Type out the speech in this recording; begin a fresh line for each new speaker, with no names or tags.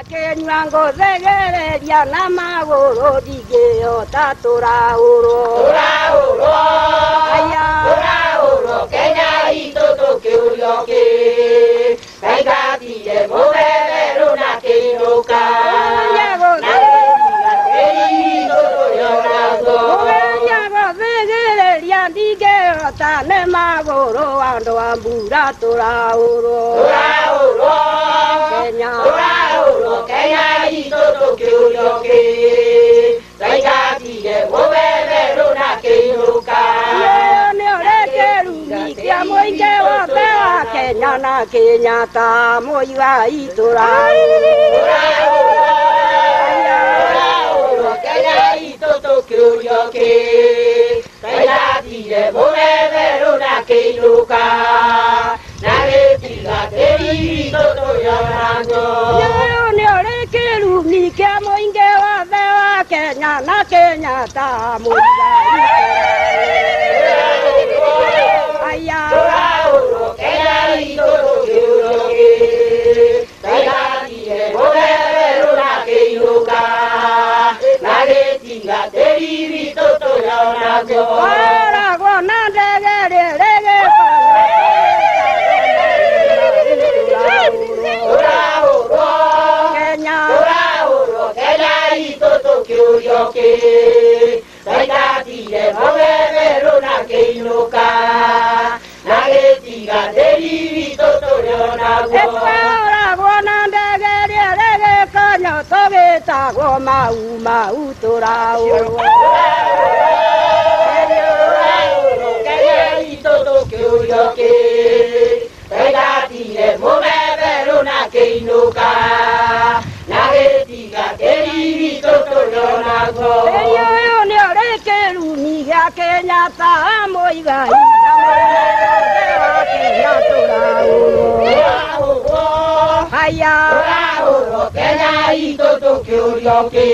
que ñango zegere ya namagoro digeo tatora uro aya
kenya ito ke kaigati e movero na kinoka
Tane magoro ando ambura tora uro
Kenya ito ke Saigati e movero na kinoka
ne ore keru ni kiamo inge wa tewa Kenya na Kenya ta moiwa itora
Kenya ito ke Saigati e movero na kinoka Nare tiga teri toto yanago
ne ore keru ni kiamo inge wa tewa Kenya na Kenya ta moiwa aya
Kenya ito ke Saigati e movero na kinoka Nare tiga teri toto yanago
Ora gona dege
Kenya ito ke Saigati e movero na kinoka Nare tiga teri toto yanago
Ora gona dege kanyo toge ta go mau tora o
Kenya ito ke Saigati e movero na kinoka Nare tiga teri toto yanago
Yo ne ore keru ni ya Kenya ta moiga aya
Kenya ito ke